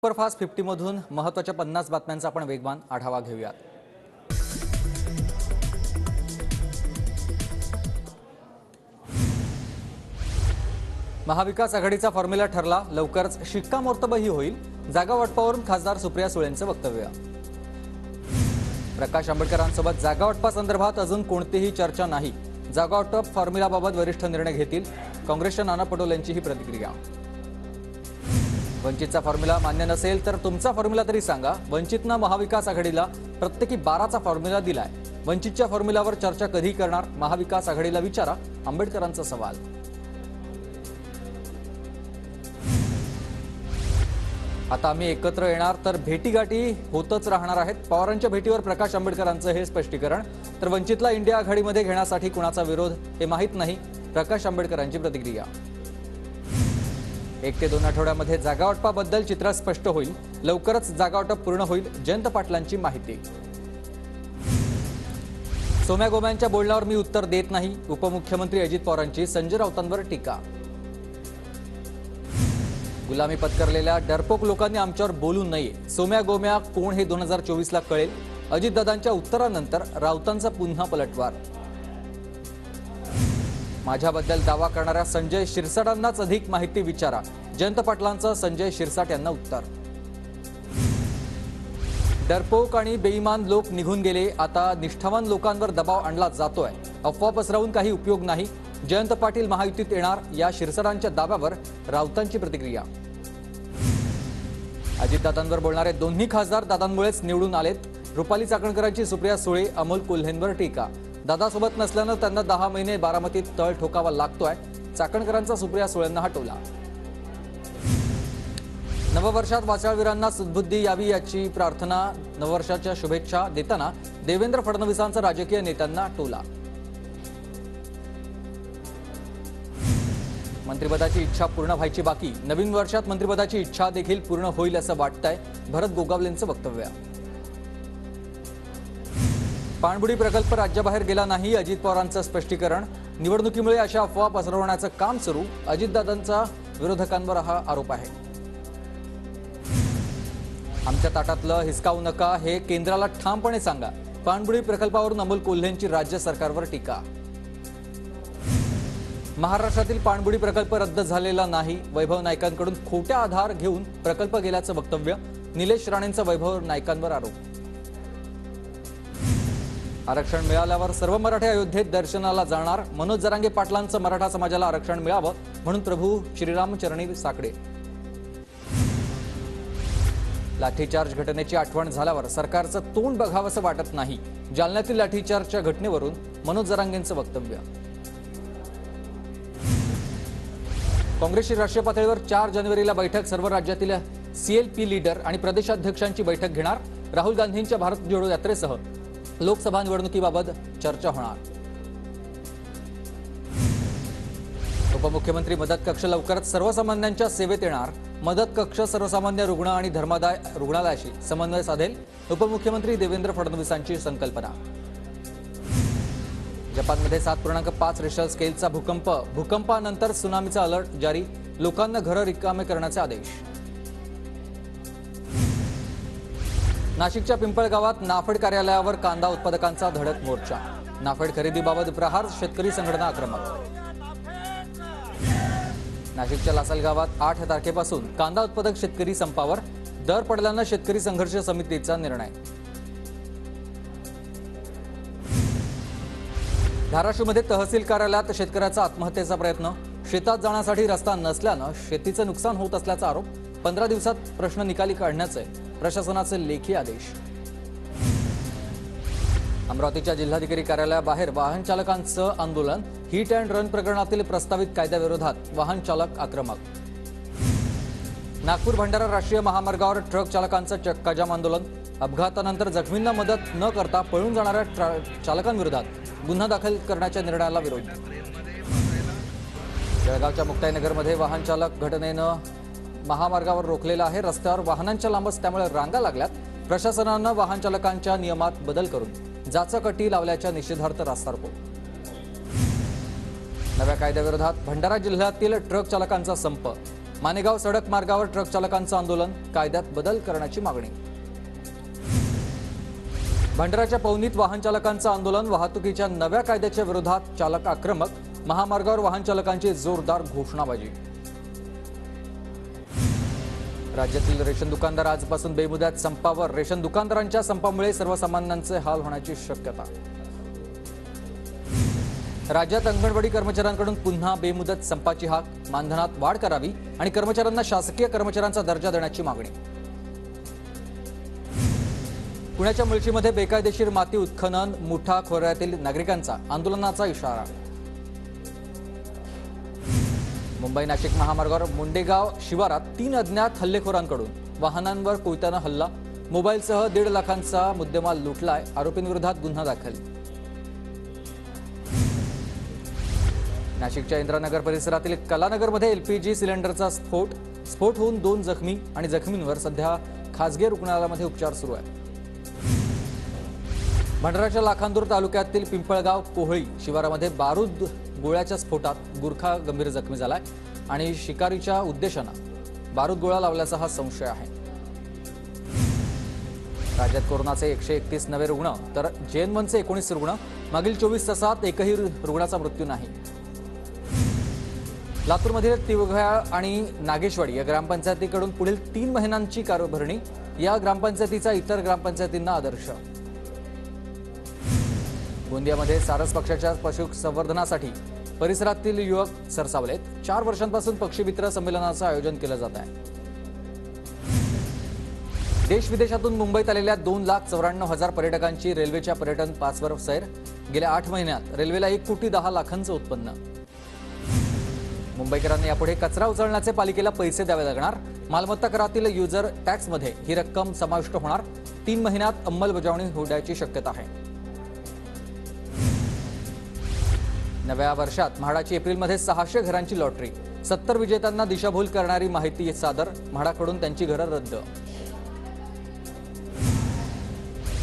Superfast 50 मधून महत्त्वाच्या 50 बातम्यांचा आपण वेगवान आढावा घेऊयात। महाविकास आघाडीचा फॉर्म्युला ठरला, लवकरच शिक्कामोर्तबही होईल। जागा वाटपावरून खासदार सुप्रिया सुळेंचं वक्तव्य। प्रकाश आंबेडकरांसोबत जागा वाटपासंदर्भात अजून कोणतीही चर्चा नाही। जागा वाटप फॉर्म्युलाबाबत वरिष्ठ निर्णय घेतील। काँग्रेसच्या नाना पटोलेंची ही प्रतिक्रिया। वंचितचा फॉर्म्युला मान्य नसेल तर तुमचा फॉर्म्युला तरी सांगा। वंचितनं महाविकास आघाडीला प्रत्येकी 12चा फॉर्म्युला दिलाय। वंचितच्या फॉर्म्युलावर चर्चा कधी करणार? महाविकास आघाडीला विचारा, आंबेडकरांचा सवाल। आता आम्ही एकत्र येणार तर भेटीगाठी होतच राहणार आहेत। पवारांच्या भेटीवर प्रकाश आंबेडकरांचं हे स्पष्टीकरण। तर वंचितला इंडिया आघाडीमध्ये घेण्यासाठी कुणाचा विरोध हे माहीत नाही, प्रकाश आंबेडकरांची प्रतिक्रिया। 1 ते 2 आठवड्यामध्ये जागावाटपाबद्दल चित्र स्पष्ट होईल। लवकरच जागावाटप पूर्ण होईल, जयंत पाटलांची माहिती। सोम्या गोम्यांच्या बोलण्यावर मी उत्तर देत नाही, उपमुख्यमंत्री अजित पवारांची संजय राऊतांवर टीका। गुलामी पत्करलेल्या डरपोक लोकांनी आमच्यावर बोलू नये। सोम्या गोम्या कोण हे 2024 ला कळेल। अजितदादांच्या उत्तरानंतर राऊतांचा पुन्हा पलटवार। माझ्याबद्दल दावा करणाऱ्या संजय शिरसाटांनाच अधिक माहिती विचारा, जयंत पाटलांचं संजय शिरसाट यांना उत्तर। डरपोक आणि बेईमान लोक निघून गेले, आता निष्ठावान लोकांवर दबाव आणला जातोय। अफवा पसरवून काही उपयोग नाही, जयंत पाटील महायुतीत येणार या शिरसाटांच्या दाव्यावर राऊतांची प्रतिक्रिया। अजितदादांवर बोलणारे दोन्ही खासदार दादांमुळेच निवडून आलेत। रुपाली चाकणकरांची सुप्रिया सुळे, अमोल कोल्हेंवर टीका। दादासोबत नसल्यानं त्यांना 10 महिने बारामतीत तळ ठोकावा लागतोय, चाकणकरांचा सुप्रिया सुळेंना हटवला। नववर्षात वाचाळवीरांना सद्बुद्धी यावी याची प्रार्थना। नववर्षाच्या शुभेच्छा देताना देवेंद्र फडणवीसांचा राजकीय नेत्यांना टोला। मंत्रिपदाची इच्छा पूर्ण व्हायची बाकी, नवीन वर्षात मंत्रिपदाची इच्छा देखील पूर्ण होईल असं वाटतंय, भरत गोगावलेंचं वक्तव्य। पाणबुडी प्रकल्प राज्याबाहेर गेला नाही, अजित पवारांचं स्पष्टीकरण। निवडणुकीमुळे अशा अफवा पसरवण्याचं काम सुरू, अजितदादांचा विरोधकांवर हा आरोप आहे। आमच्या ताटातलं हिसकावू नका, हे केंद्राला ठामपणे सांगा। पाणबुडी प्रकल्पावरून अमोल कोल्हेंची राज्य सरकारवर टीका। महाराष्ट्रातील पाणबुडी प्रकल्प रद्द झालेला नाही, वैभव नाईकांकडून खोट्या आधार घेऊन प्रकल्प गेल्याचं वक्तव्य। निलेश राणेंचा वैभव नाईकांवर आरोप। आरक्षण मिळाल्यावर सर्व मराठे अयोध्येत दर्शनाला जाणार, मनोज जरांगे पाटलांचं मराठा समाजाला आरक्षण मिळावं म्हणून प्रभू श्रीरामचरणी साकडे। लाठीचार्ज घटनेची आठवण झाल्यावर सरकारचं तोंड बघावंसं वाटत नाही, जालन्यातील लाठीचार्जच्या घटनेवरून मनोज जरांगेंचं वक्तव्य। काँग्रेसची राष्ट्रीय पातळीवर 4 जानेवारीला बैठक, सर्व राज्यातील CLP लीडर आणि प्रदेशाध्यक्षांची बैठक घेणार। राहुल गांधींच्या भारत जोडो यात्रेसह लोकसभा निवडणुकीबाबत चर्चा होणार। उपमुख्यमंत्री मदत कक्ष लवकरच सर्वसामान्यांच्या सेवेत येणार। मदत कक्ष सर्वसामान्य रुग्ण आणि धर्मादाय रुग्णालयाशी समन्वय साधेल, उपमुख्यमंत्री देवेंद्र फडणवीसांची संकल्पना। जपानमध्ये 7.5 रिश्टर स्केलचा भूकंप, भूकंपानंतर सुनामीचा अलर्ट जारी, लोकांना घरं रिकामे करण्याचे आदेश। नाशिकच्या पिंपळगावात नाफेड कार्यालयावर कांदा उत्पादकांचा धडक मोर्चा। नाफेड खरेदीबाबत प्रहार, शेतकरी संघटना आक्रमक। नाशिकच्या लासलगावात 8 तारखेपासून कांदा उत्पादक शेतकरी संपावर, दर पडल्यानं शेतकरी संघर्ष समितीचा निर्णय। धाराशिवमध्ये तहसील कार्यालयात शेतकऱ्याचा आत्महत्येचा प्रयत्न, शेतात जाण्यासाठी रस्ता नसल्यानं शेतीचं नुकसान होत असल्याचा आरोप। 15 दिवसात प्रश्न निकाली काढण्याचे प्रशासनाचे लेखी आदेश। अमरावतीच्या जिल्हाधिकारी कार्यालयाबाहेर वाहन चालकांचं आंदोलन, हिट अँड रन प्रकरणातील प्रस्तावित कायद्याविरोधात वाहन चालक आक्रमक। नागपूर भंडारा राष्ट्रीय महामार्गावर ट्रक चालकांचं चक्काजाम आंदोलन, अपघातानंतर जखमींना मदत न करता पळून जाणाऱ्या चालकांविरोधात गुन्हा दाखल करण्याच्या निर्णयाला विरोध। जळगावच्या मुक्ताईनगरमध्ये वाहन चालक घटनेनं महामार्गावर रोखलेला आहे, रस्त्यावर वाहनांच्या लांब असल्यामुळे रांगा लागल्यात। प्रशासनानं वाहन चालकांच्या नियमात बदल करून जाचकटी लावल्याच्या निषेधार्थ रास्ता रोको। नव्या कायद्याविरोधात भंडारा जिल्ह्यातील ट्रक चालकांचा संप, मानेगाव सडक मार्गावर ट्रक चालकांचं आंदोलन, कायद्यात बदल करण्याची मागणी. भंडाऱ्याच्या पवनीत वाहन चालकांचं आंदोलन, वाहतुकीच्या नव्या कायद्याच्या विरोधात चालक आक्रमक, महामार्गावर वाहन चालकांची जोरदार घोषणाबाजी. राज्यातील रेशन दुकानदार आजपासून बेमुदत संपावर, रेशन दुकानदारांच्या संपामुळे सर्वसामान्यांचे हाल होण्याची शक्यता. राज्यात अंगणवाडी कर्मचाऱ्यांकडून पुन्हा बेमुदत संपाची हाक, मानधनात वाढ करावी आणि कर्मचाऱ्यांना शासकीय कर्मचाऱ्यांचा दर्जा देण्याची मागणी. पुण्याच्या मुळशीमध्ये बेकायदेशीर माती उत्खनन, मुठा खोऱ्यातील नागरिकांचा आंदोलनाचा इशारा. मुंबई नाशिक महामार्गावर मुंडेगाव शिवारात 3 अज्ञात हल्लेखोरांकडून वाहनांवर कोयत्यानं हल्ला, मोबाईलसह 1.5 लाखांचा मुद्देमाल लुटलाय, आरोपींविरोधात गुन्हा दाखल. नाशिकच्या इंद्रानगर परिसरातील कलानगरमध्ये एलपीजी सिलेंडरचा स्फोट होऊन 2 जखमी आणि जखमींवर सध्या खासगी रुग्णालयामध्ये उपचार सुरू आहेत. भंडाऱ्याच्या लाखांदूर तालुक्यातील पिंपळगाव कोहळी शिवारामध्ये बारूद गोळ्याच्या स्फोटात गुरखा गंभीर जखमी झालाय आणि शिकारीच्या उद्देशानं बारूद गोळा लावल्याचा हा संशय आहे. राज्यात कोरोनाचे 131 नवे रुग्ण तर JN1चे 19 रुग्ण. मागील 24 तासात एकही रुग्णाचा मृत्यू नाही. लातूरमधील तिवघा आणि नागेशवाडी या ग्रामपंचायतीकडून पुढील 3 महिन्यांची कारभारणी, या ग्रामपंचायतीचा इतर ग्रामपंचायतींना आदर्श. गोंदियामध्ये सारस पक्षाच्या पशुसंवर्धनासाठी परिसरातील युवक सरसावलेत. 4 वर्षांपासून पक्षी मित्र संमेलनाचं आयोजन केलं जात आहे. देश विदेशातून मुंबईत आलेल्या 2,94,000 पर्यटकांची रेल्वेच्या पर्यटन पासवर सैर. गेल्या 8 महिन्यात रेल्वेला 1,10,00,000,000चं उत्पन्न. मुंबईकरांनी यापुढे कचरा उचलण्याचे पालिकेला पैसे द्यावे लागणार. मालमत्ता करातील युजर टॅक्समध्ये ही रक्कम समाविष्ट होणार. 3 महिन्यात अंमलबजावणी होण्याची शक्यता आहे. नव्या वर्षात म्हाडाची एप्रिलमध्ये 600 घरांची लॉटरी. 70 विजेत्यांना दिशाभूल करणारी माहिती सादर. म्हाडाकडून त्यांची घरं रद्द.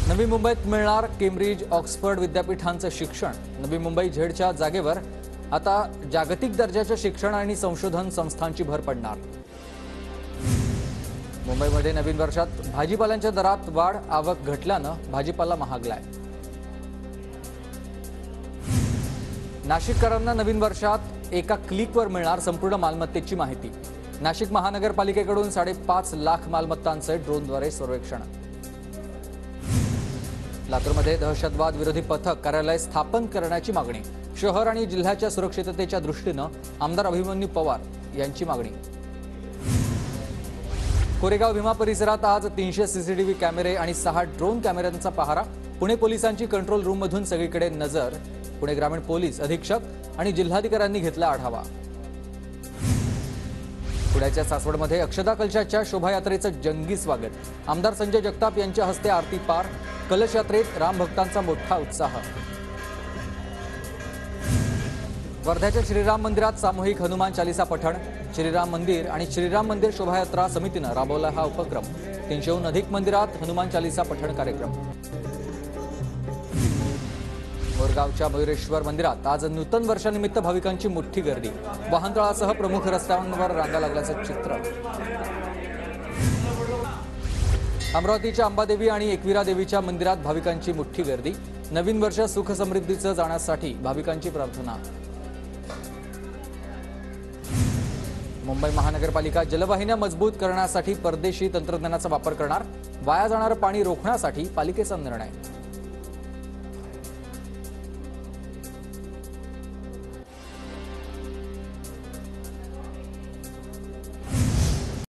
नवी मुंबईत मिळणार केम्ब्रिज ऑक्सफर्ड विद्यापीठांचं शिक्षण. नवी मुंबई झेडच्या जागेवर आता जागतिक दर्जाच्या शिक्षण आणि संशोधन संस्थांची भर पडणार. मुंबईमध्ये नवीन वर्षात भाजीपाल्यांच्या दरात वाढ, आवक घटल्यानं भाजीपाला महागलाय. नाशिककरांना नवीन वर्षात एका क्लिकवर मिळणार संपूर्ण मालमत्तेची माहिती. नाशिक महानगरपालिकेकडून 5.5 लाख मालमत्तांचे ड्रोनद्वारे सर्वेक्षण. लातूरमध्ये दहशतवाद विरोधी पथक कार्यालय स्थापन करण्याची मागणी. शहर आणि जिल्ह्याच्या सुरक्षिततेच्या दृष्टीनं आमदार अभिमन्यू पवार यांची मागणी. कोरेगाव भीमा परिसरात आज 300 सीसीटीव्ही कॅमेरे आणि 6 ड्रोन कॅमेऱ्यांचा पहारा. पुणे पोलिसांची कंट्रोल रूममधून सगळीकडे नजर. पुणे ग्रामीण पोलीस अधीक्षक आणि जिल्हाधिकाऱ्यांनी घेतला आढावा. पुण्याच्या सासवडमध्ये अक्षता कलशाच्या शोभायात्रेचं जंगी स्वागत. आमदार संजय जगताप यांच्या हस्ते आरती पार. कलश यात्रेत रामभक्तांचा मोठा उत्साह. वर्ध्याच्या श्रीराम मंदिरात सामूहिक हनुमान चालीसा पठण. श्रीराम मंदिर आणि श्रीराम मंदिर शोभायात्रा समितीनं राबवला हा उपक्रम. 300हून अधिक मंदिरात हनुमान चालीसा पठण कार्यक्रम. मोरगावच्या मयुरेश्वर मंदिरात आज नूतन वर्षानिमित्त भाविकांची मोठी गर्दी. वाहनतळासह प्रमुख रस्त्यांवर रांगा लागल्याचं चित्र. अमरावतीच्या अंबादेवी आणि एकविरा देवीच्या मंदिरात भाविकांची मोठी गर्दी. नवीन वर्ष सुख समृद्धीचं जाण्यासाठी भाविकांची प्रार्थना. मुंबई महानगरपालिका जलवाहिन्या मजबूत करण्यासाठी परदेशी तंत्रज्ञानाचा वापर करणार. वाया जाणारं पाणी रोखण्यासाठी पालिकेचा निर्णय.